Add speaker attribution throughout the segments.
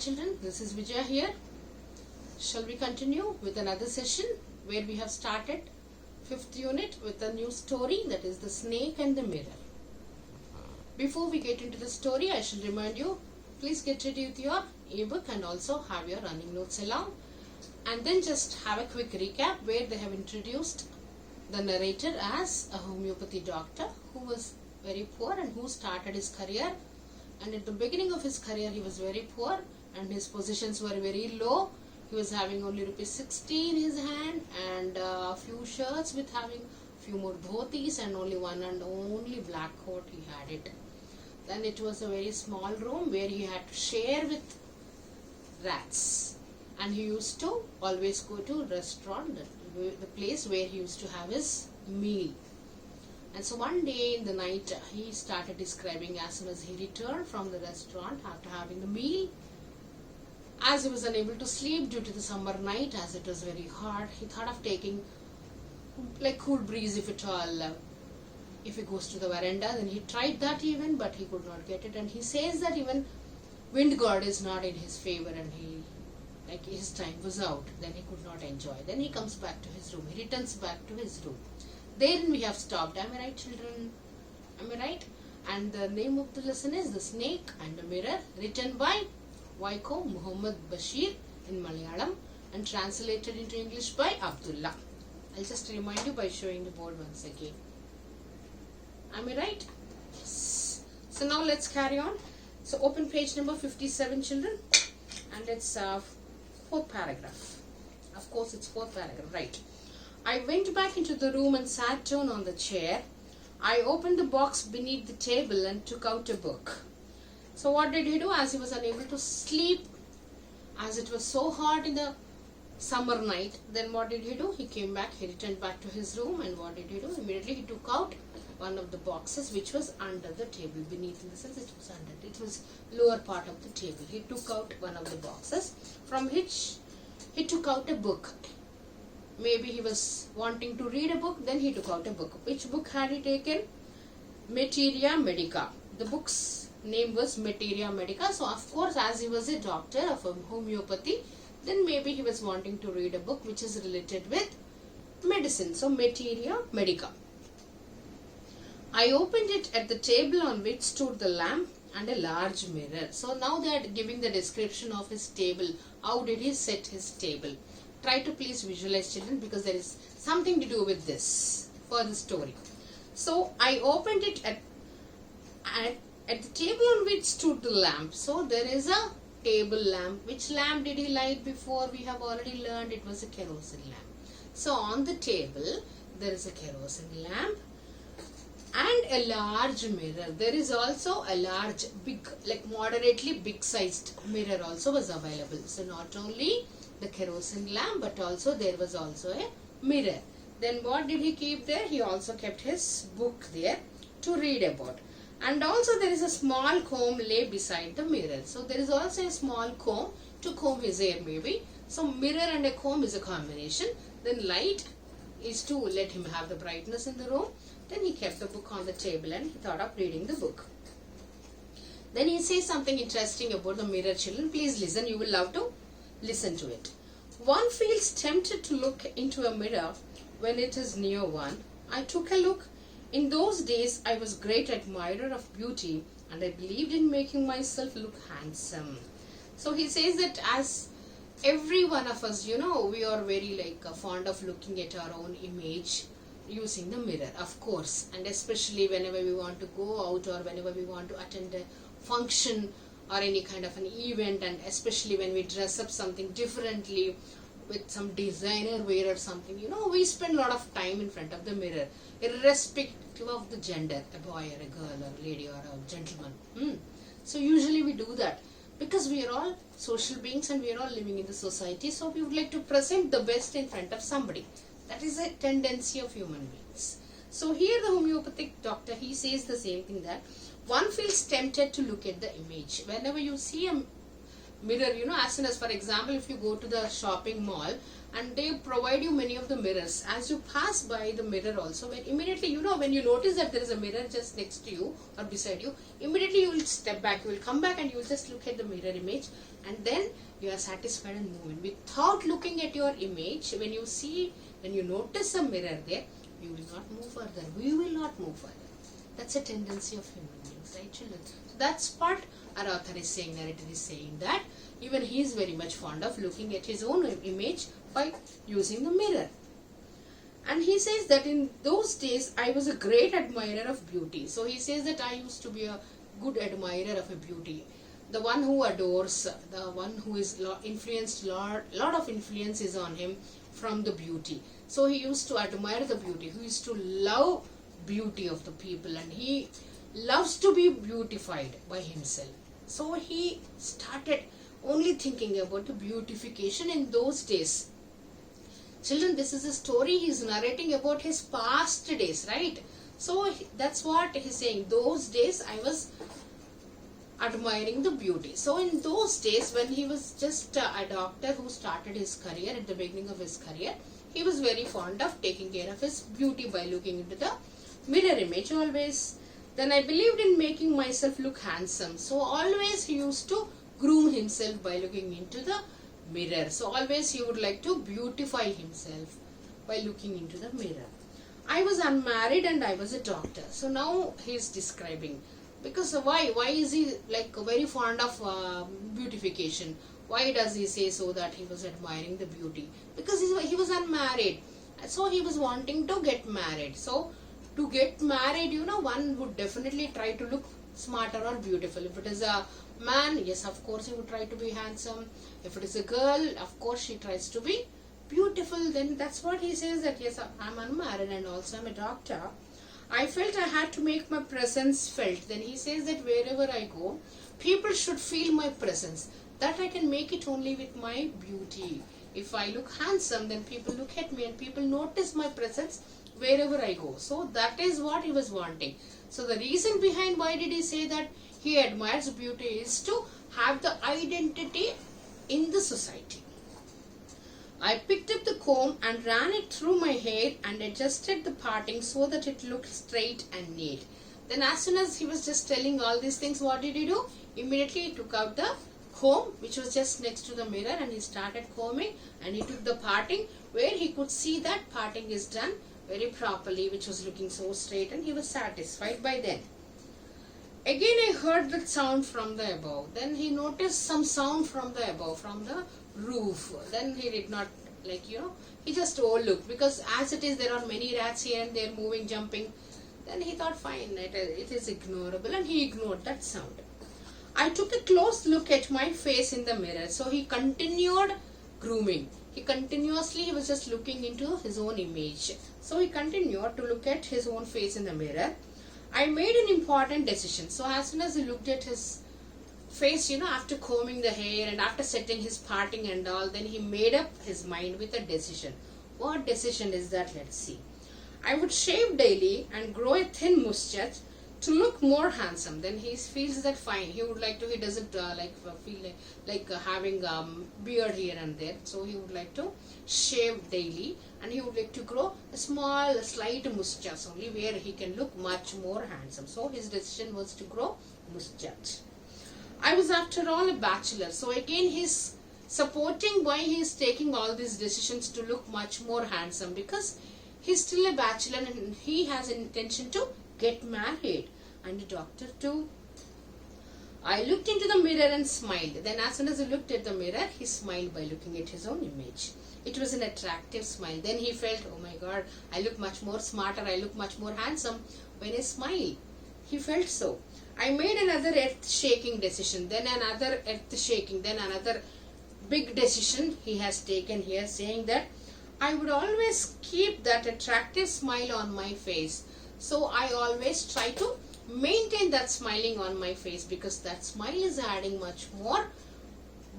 Speaker 1: children, this is Vijaya here. Shall we continue with another session where we have started 5th unit with a new story, that is the snake and the mirror. Before we get into the story, I shall remind you, please get ready with your ebook and also have your running notes along, and then just have a quick recap where they have introduced the narrator as a homeopathy doctor who was very poor and who started his career, and at the beginning of his career he was very poor and his positions were very low. He was having only rupees 60 in his hand and a few shirts with having few more dhotis and only one and only black coat he had it. Then it was a very small room where he had to share with rats, and he used to always go to restaurant, the place where he used to have his meal. And so one day in the night he started describing as soon as he returned from the restaurant after having the meal, as he was unable to sleep due to the summer night as it was very hot, he thought of taking like cool breeze if at all. If he goes to the veranda, then he tried that even, but he could not get it. And he says that even wind god is not in his favor, and his time was out. Then he could not enjoy. Then he comes back to his room. He returns back to his room. Therein we have stopped. Am I right, children? Am I right? And the name of the lesson is The Snake and the Mirror, written by Waiko Muhammad Bashir in Malayalam and translated into English by Abdullah. I'll just remind you by showing the board once again. Am I right? Yes. So now let's carry on. So open page number 57, children, and it's fourth paragraph. Of course, it's fourth paragraph, right? I went back into the room and sat down on the chair. I opened the box beneath the table and took out a book. So what did he do? As he was unable to sleep, as it was so hot in the summer night, then what did he do? He came back, he returned back to his room, and what did he do? Immediately he took out one of the boxes which was under the table, beneath, in the sense it was under, it was lower part of the table. He took out one of the boxes from which he took out a book. Maybe he was wanting to read a book, then he took out a book. Which book had he taken? Materia Medica. The book's name was Materia Medica. So of course, as he was a doctor of homeopathy, then maybe he was wanting to read a book which is related with medicine. So Materia Medica. I opened it at the table on which stood the lamp and a large mirror. So now they are giving the description of his table. How did he set his table? Try to please visualize, children, because there is something to do with this for the story. So I opened it at the table on which stood the lamp. So there is a table lamp. Which lamp did he light before? We have already learned it was a kerosene lamp. So on the table there is a kerosene lamp and a large mirror. There is also a large, big, like moderately big sized mirror also was available. So not only the kerosene lamp, but also there was also a mirror. Then what did he keep there? He also kept his book there to read about. And also there is a small comb lay beside the mirror. So there is also a small comb to comb his hair maybe. So mirror and a comb is a combination. Then light is to let him have the brightness in the room. Then he kept the book on the table and he thought of reading the book. Then he says something interesting about the mirror, children. Please listen, you will love to listen to it. One feels tempted to look into a mirror when it is near one. I took a look. In those days, I was a great admirer of beauty and I believed in making myself look handsome. So he says that as every one of us, we are very fond of looking at our own image using the mirror, of course, and especially whenever we want to go out or whenever we want to attend a function or any kind of an event, and especially when we dress up something differently with some designer wear or something, we spend a lot of time in front of the mirror, irrespective of the gender, a boy or a girl or a lady or a gentleman. So usually we do that because we are all social beings and we are all living in the society, so we would like to present the best in front of somebody. That is a tendency of human beings. So here the homeopathic doctor, he says the same thing, that one feels tempted to look at the image. Whenever you see a mirror, as soon as, for example, if you go to the shopping mall and they provide you many of the mirrors, as you pass by the mirror also, when immediately, when you notice that there is a mirror just next to you or beside you, immediately you will step back, you will come back and you will just look at the mirror image, and then you are satisfied and moving without looking at your image. When you notice a mirror there, you will not move further. We will not move further. That's a tendency of human beings, right, children? So that's what our author is saying, narrator is saying, that even he is very much fond of looking at his own image by using the mirror. And he says that in those days I was a great admirer of beauty. So he says that I used to be a good admirer of a beauty. The one who adores, the one who is influenced, lot of influence is on him from the beauty. So he used to admire the beauty. He used to love beauty of the people, and he loves to be beautified by himself. So he started only thinking about the beautification in those days. Children, this is a story he is narrating about his past days, right? So that's what he is saying. Those days I was admiring the beauty. So in those days, when he was just a doctor who started his career, at the beginning of his career, he was very fond of taking care of his beauty by looking into the mirror image always. Then I believed in making myself look handsome. So always he used to groom himself by looking into the mirror. So always he would like to beautify himself by looking into the mirror. I was unmarried and I was a doctor. So now he is describing, because why is he like very fond of beautification? Why does he say so, that he was admiring the beauty? Because he was unmarried, so he was wanting to get married. So to get married, one would definitely try to look smarter or beautiful. If it is a man, yes, of course he would try to be handsome. If it is a girl, of course she tries to be beautiful. Then that's what he says, that yes, I'm unmarried and also I'm a doctor. I felt I had to make my presence felt. Then he says that wherever I go, people should feel my presence. That I can make it only with my beauty. If I look handsome, then people look at me and people notice my presence wherever I go. So that is what he was wanting. So the reason behind why did he say that he admires beauty is to have the identity in the society. I picked up the comb and ran it through my hair and adjusted the parting so that it looked straight and neat. Then as soon as he was just telling all these things, what did he do? Immediately he took out the comb which was just next to the mirror and he started combing, and he took the parting where he could see that parting is done very properly, which was looking so straight, and he was satisfied by then. Again I heard that sound from the above. Then he noticed some sound from the above, from the roof. Then he did not he just overlooked, because as it is there are many rats here and there moving, jumping. Then he thought fine, it is ignorable, and he ignored that sound. I took a close look at my face in the mirror. So he continued grooming. He was just looking into his own image. So he continued to look at his own face in the mirror. I made an important decision. So as soon as he looked at his face, after combing the hair and after setting his parting and all, then he made up his mind with a decision. What decision is that? Let's see. I would shave daily and grow a thin mustache to look more handsome. Then he feels that fine. He would like to. He doesn't feel like having beard here and there. So he would like to shave daily, and he would like to grow a slight mustache only, where he can look much more handsome. So his decision was to grow mustache. I was after all a bachelor. So again he's supporting why he is taking all these decisions to look much more handsome, because he's still a bachelor and he has an intention to get married, and a doctor too. I looked into the mirror and smiled. Then as soon as he looked at the mirror, he smiled by looking at his own image. It was an attractive smile. Then he felt, oh my God, I look much more smarter, I look much more handsome when I smile. He felt so. I made another earth-shaking decision, then another earth-shaking, then another big decision he has taken here, saying that I would always keep that attractive smile on my face. So I always try to maintain that smiling on my face, because that smile is adding much more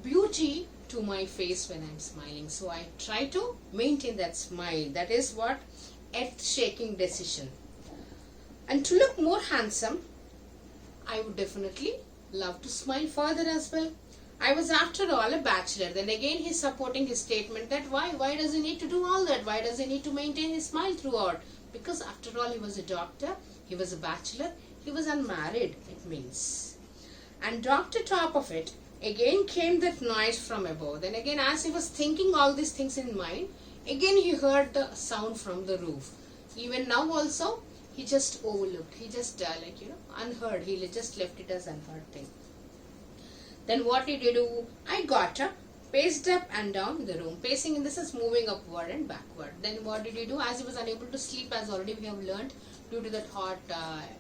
Speaker 1: beauty to my face when I'm smiling. So I try to maintain that smile. That is what earth-shaking decision. And to look more handsome, I would definitely love to smile further as well. I was after all a bachelor. Then again he's supporting his statement that why does he need to do all that? Why does he need to maintain his smile throughout? Because after all he was a doctor, he was a bachelor, he was unmarried, it means. And doctor top of it, again came that noise from above. Then again, as he was thinking all these things in mind, again he heard the sound from the roof. Even now also, he just overlooked. He just unheard. He just left it as unheard thing. Then what did he do? I got up, paced up and down the room. Pacing in this is moving upward and backward. Then what did he do? As he was unable to sleep, as already we have learned, due to that hot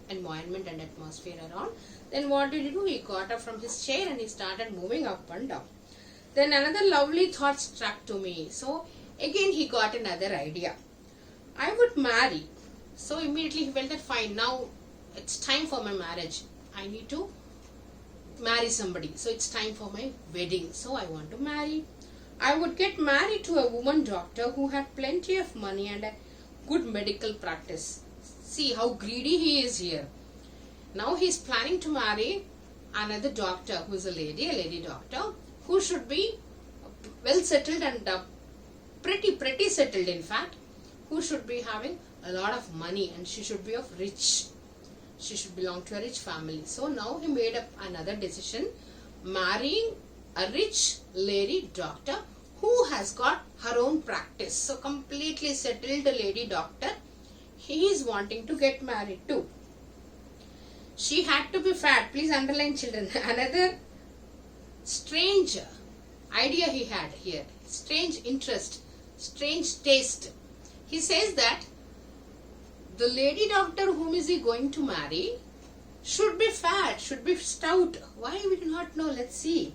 Speaker 1: environment and atmosphere around, then what did he do? He got up from his chair and he started moving up and down. Then another lovely thought struck to me. So again he got another idea. I would marry. So immediately he felt that fine, now it's time for my marriage. I need to marry somebody. So it's time for my wedding. So I want to marry. I would get married to a woman doctor who had plenty of money and a good medical practice. See how greedy he is here. Now he is planning to marry another doctor who is a lady doctor who should be well settled and pretty settled, in fact, who should be having a lot of money, and she should be of rich. She should belong to a rich family. So now he made up another decision, marrying a rich lady doctor who has got her own practice. So completely settled lady doctor he is wanting to get married to. She had to be fat. Please underline, children. Another strange idea he had here. Strange interest. Strange taste. He says that the lady doctor whom is he going to marry should be fat, should be stout. Why we do not know? Let's see.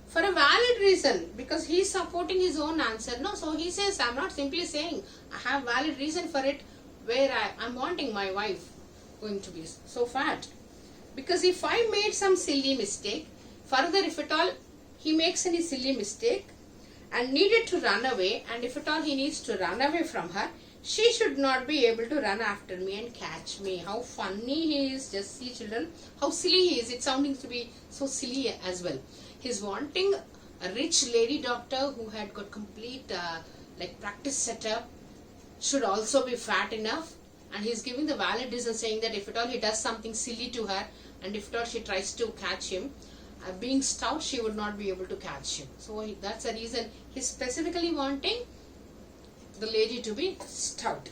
Speaker 1: For a valid reason, because he is supporting his own answer. No, so he says, I'm not simply saying, I have valid reason for it, where I'm wanting my wife going to be so fat. Because if I made some silly mistake, further if at all he makes any silly mistake and needed to run away, and if at all he needs to run away from her, she should not be able to run after me and catch me. How funny he is. Just see, children, how silly he is. It's sounding to be so silly as well. He's wanting a rich lady doctor who had got complete practice setup, should also be fat enough, and he's giving the valid reason saying that if at all he does something silly to her, and if at all she tries to catch him, being stout, she would not be able to catch him. So that's the reason he's specifically wanting the lady to be stout.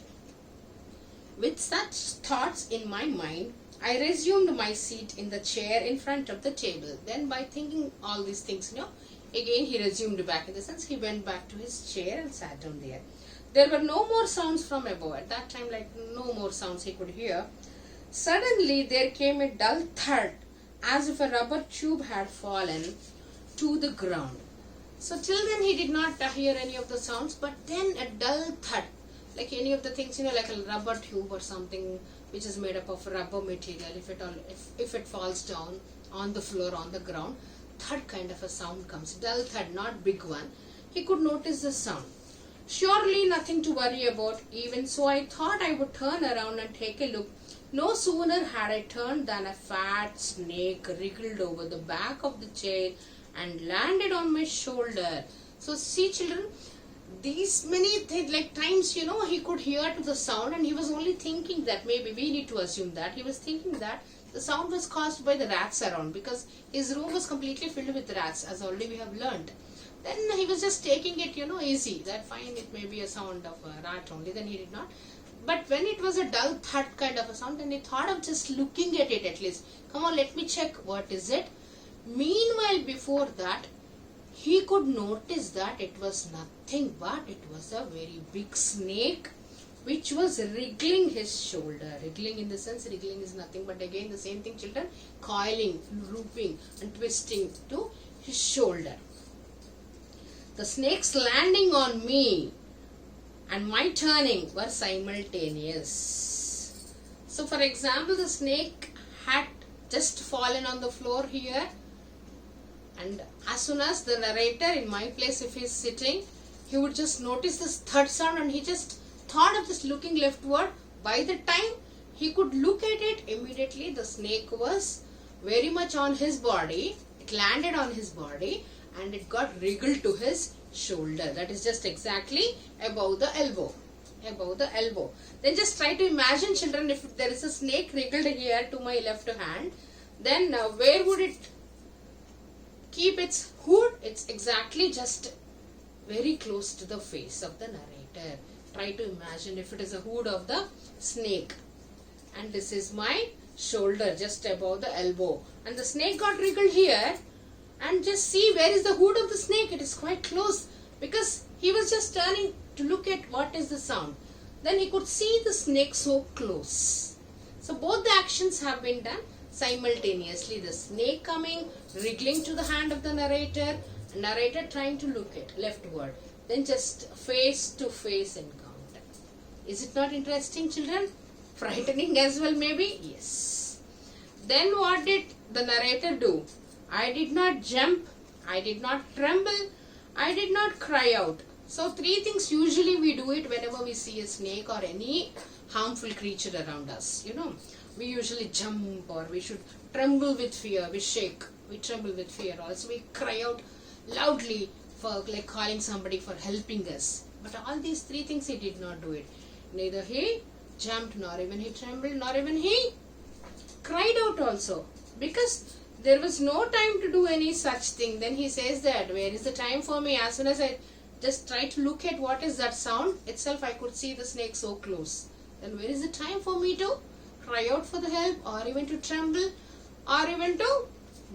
Speaker 1: With such thoughts in my mind, I resumed my seat in the chair in front of the table. Then by thinking all these things, again he resumed back. In the sense, he went back to his chair and sat down there. There were no more sounds from above. At that time, no more sounds he could hear. Suddenly there came a dull thud, as if a rubber tube had fallen to the ground. So till then he did not hear any of the sounds, but then a dull thud, like any of the things, like a rubber tube or something which is made up of rubber material, if it falls down on the floor, on the ground, thud kind of a sound comes. Dull thud, not big one. He could notice the sound. Surely nothing to worry about. Even so, I thought I would turn around and take a look. No sooner had I turned than a fat snake wriggled over the back of the chair and landed on my shoulder. So see, children, these many times, he could hear to the sound, and he was only thinking that, maybe we need to assume that he was thinking that the sound was caused by the rats around, because his room was completely filled with rats, as already we have learned. Then he was just taking it, easy, that fine, it may be a sound of a rat only. Then he did not. But when it was a dull thud kind of a sound, then he thought of just looking at it at least. Come on, let me check, what is it? Meanwhile, before that, he could notice that it was nothing but it was a very big snake which was wriggling his shoulder. Wriggling in the sense, wriggling is nothing but again the same thing, children, coiling, looping and twisting to his shoulder. The snake's landing on me and my turning were simultaneous. So for example, the snake had just fallen on the floor here, and as soon as the narrator, in my place if he is sitting, he would just notice this third sound, and he just thought of just looking leftward. By the time he could look at it, immediately the snake was very much on his body. It it landed on his body and it got wriggled to his shoulder. That is just exactly above the elbow. Above the elbow. Then just try to imagine, children, if there is a snake wriggled here to my left hand, then where would it keep its hood? It's exactly just very close to the face of the narrator. Try to imagine if it is a hood of the snake. And this is my shoulder just above the elbow. And the snake got wriggled here. And just see where is the hood of the snake. It is quite close because he was just turning to look at what is the sound. Then he could see the snake so close. So both the actions have been done simultaneously. The snake coming, wriggling to the hand of the narrator, narrator trying to look at leftward. Then just face to face encounter. Is it not interesting, children? Frightening as well, maybe? Yes. Then what did the narrator do? I did not jump, I did not tremble, I did not cry out. So 3 things usually we do it whenever we see a snake or any harmful creature around us. You know, we usually jump, or we should tremble with fear, we shake, we tremble with fear. Also we cry out loudly for like calling somebody for helping us. But all these 3 things he did not do it. Neither he jumped, nor even he trembled, nor even he cried out also. Because there was no time to do any such thing. Then he says that, where is the time for me? As soon as I just try to look at what is that sound itself, I could see the snake so close. Then where is the time for me to cry out for the help, or even to tremble, or even to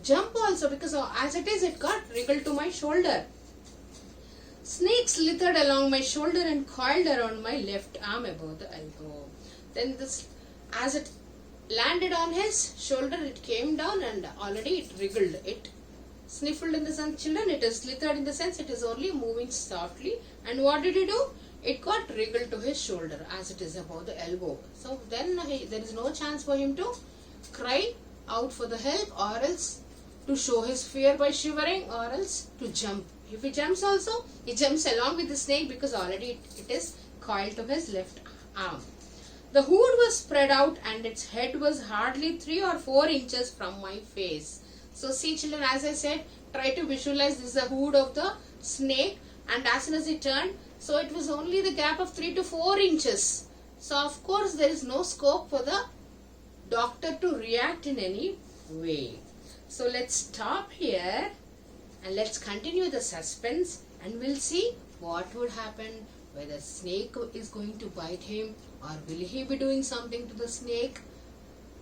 Speaker 1: jump also? Because as it is, it got wriggled to my shoulder. Snake slithered along my shoulder and coiled around my left arm above the elbow. Then this, as it landed on his shoulder, it came down and already it wriggled. It sniffled in the sense, children, it is slithered in the sense it is only moving softly. And what did he do? It got wriggled to his shoulder as it is above the elbow. So then there is no chance for him to cry out for the help, or else to show his fear by shivering, or else to jump. If he jumps also, he jumps along with the snake because already it is coiled to his left arm. The hood was spread out and its head was hardly 3 or 4 inches from my face. So see, children, as I said, try to visualize this is the hood of the snake, and as soon as he turned, so it was only the gap of 3 to 4 inches. So of course there is no scope for the doctor to react in any way. So let's stop here and let's continue the suspense, and we'll see what would happen, whether snake is going to bite him, or will he be doing something to the snake.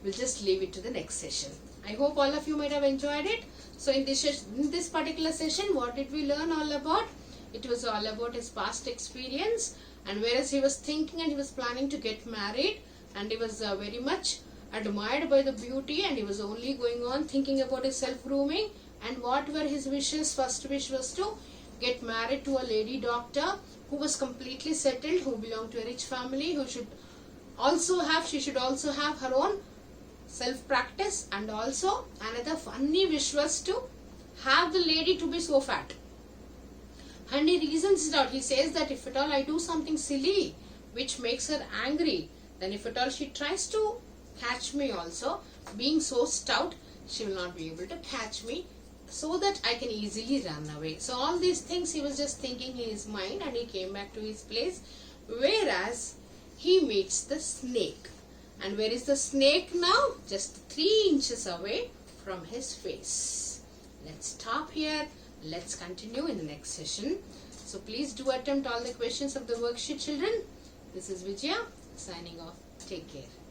Speaker 1: We'll just leave it to the next session. I hope all of you might have enjoyed it. So in this particular session, what did we learn all about? It was all about his past experience, and whereas he was thinking and he was planning to get married, and he was very much admired by the beauty, and he was only going on thinking about his self-grooming. And what were his wishes? First wish was to get married to a lady doctor who was completely settled, who belonged to a rich family, who should also have, she should also have her own self-practice. And also another funny wish was to have the lady to be so fat. And he reasons it out. He says that if at all I do something silly which makes her angry, then if at all she tries to catch me also, being so stout, she will not be able to catch me, so that I can easily run away. So all these things he was just thinking in his mind, and he came back to his place, whereas he meets the snake. And where is the snake now? Just 3 inches away from his face. Let's stop here. Let's continue in the next session. So please do attempt all the questions of the worksheet, children. This is Vijaya signing off. Take care.